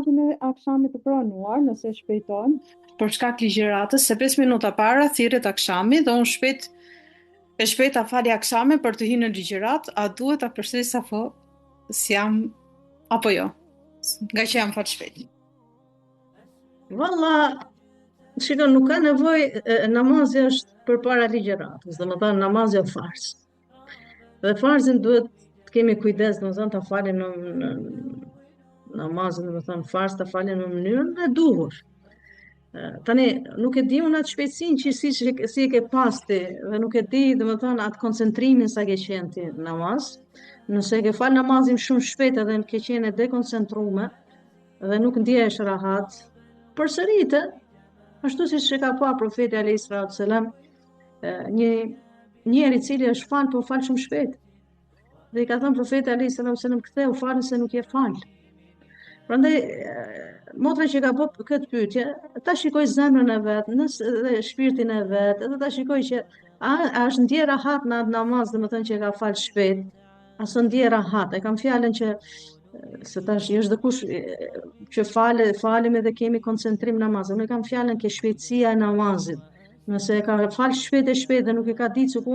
Në akshamit të pranuar, nëse shpejton, për shkak ligjëratës, se 5 minuta para thirret akshami dhe unë shpejt ta fali aksamin për të hyrë në ligjërat, a duhet ta përsëris apo s'jam apo jo? Nga që jam fat shpejt. Valla, shikon, nuk ka nevojë, namazi është përpara ligjëratës, domethënë namazi është farz. Dhe farzin duhet të kemi kujdes, domethënë ta falim në namazin, domethënë farz ta falim në mënyrën e duhur. Tani nuk e di unë atë shpejtësinë që si e ke pas ti, dhe nuk e di domethënë atë koncentrimin sa ke qenë ti në namaz. Nëse e ke fal namazin shumë shpejt edhe ke qenë e dekoncentruar dhe nuk ndihesh rahat, përsëritë, ashtu siç e ka pa profeti alayhis salam, një njeri i cili është fal, po fal shumë shpejt. Dhe i ka thënë profeti alayhis salam, ktheu falën se nuk je fal. Prandaj motra që ka bërë këtë pyetje, ta shikoj zemrën e vet, dhe shpirtin e vet, edhe ta shikoj që a është ndjer rahat në atë namaz, domethënë që ka fal shpejt, a s'u ndjer rahat. E kam fjalën që se tash është kush që falim edhe kemi koncentrim namaz. Unë kam fjalën ke shpejtësia e namazit. Nëse e ka fal shpejt dhe nuk e ka ditë se ku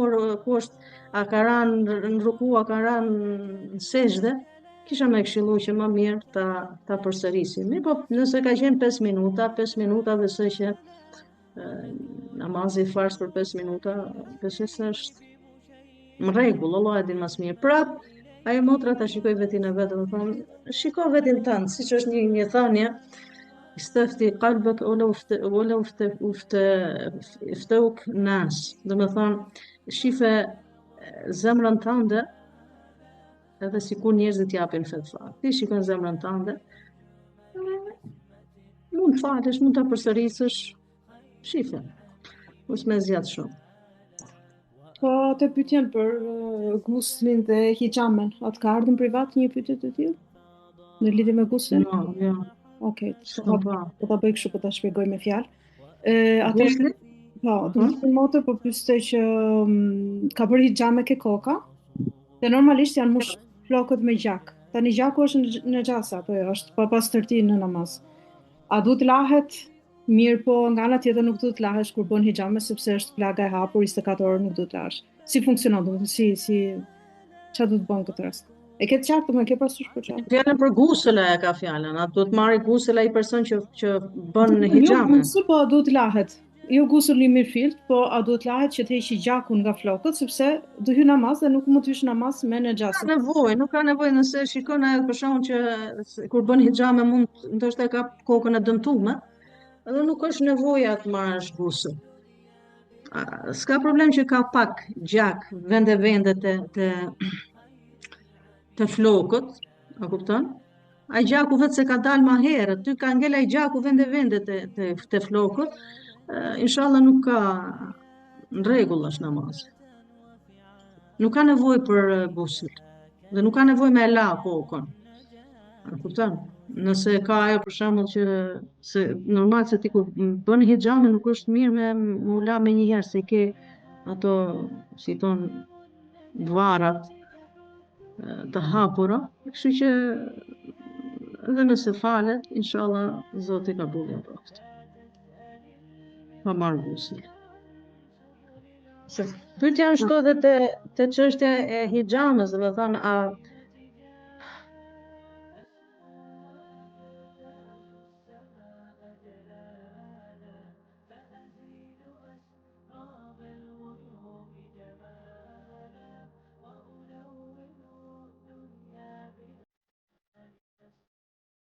është, a ka rënë në ruku, a ka rënë në sejdë, kisha me këshillu që më mirë ta përsërisim. Po nëse ka qenë 5 minuta besoj që namazi i farz për 5 minuta, besoj se është në rregull, Allah e din më së miri. Prap, ajo motra ta shikoj vetin e vet, do të thonë, shiko vetin tënd, siç është një thënie, istafti qalbak wala uftauk nas. Do të thonë, shife zemrën tënde, edhe sikur njerëzit japin fetva. Ti shikon zemrën tënde, mund falesh, mund ta përsërisësh, shife. Mos më zgjat shumë. Po të pyetjen për guslin dhe hijamen, atë ka ardhur privat një pyetje të tillë? Në lidhje me guslin? Jo. Okej, po ta bëj kështu, po ta shpjegoj me fjalë. Atë po, do të thonë motor po pyeste që ka bërë hijame ke koka, dhe normalisht janë mush flokët me gjak. Tani gjaku është në xhasa, apo jo, është pa pastërti në namaz. A duhet lahet? Mirë, po nga ana tjetër nuk duhet lahesh kur bën hijame, sepse është plaga e hapur 24 orë, nuk duhet lahesh. Si funksionon, do të thonë çfarë duhet bën këtë rast? E ke të qartë, më ke pasur për çfarë? Fjalën për gusël e ka fjalën, atë duhet marrë gusël ai person që bën hijame. Jo, po duhet lahet. Jo gusulli mirë filt, po a duhet lahet që të heqë gjakun nga flokët, sepse do hy namaz dhe nuk mund të hysh namaz me në xhasë. Nuk ka nevojë nëse shikon ajo për shkakun që kur bën hijame mund ndoshta ka kokën e dëmtuar, edhe nuk është nevojë të marrësh gusull. S'ka problem që ka pak gjak vende të flokët, a kupton? Ai gjaku vetë se ka dalë më herët, ty ka ngel ai gjaku vende të flokët, inshallah nuk ka në rregull është namazi. Nuk ka nevojë për gusull. Dhe nuk ka nevojë me la kokën. A kupton? Nëse ka ajo për shembull që se normal se ti kur bën hijame nuk është mirë me u la me një herë se ke ato si thon varat të hapura, kështu që edhe nëse falet, inshallah Zoti ka bëllë ato. Pa marrë gusull. Se pyetja është edhe te çështja e hijames, do të thonë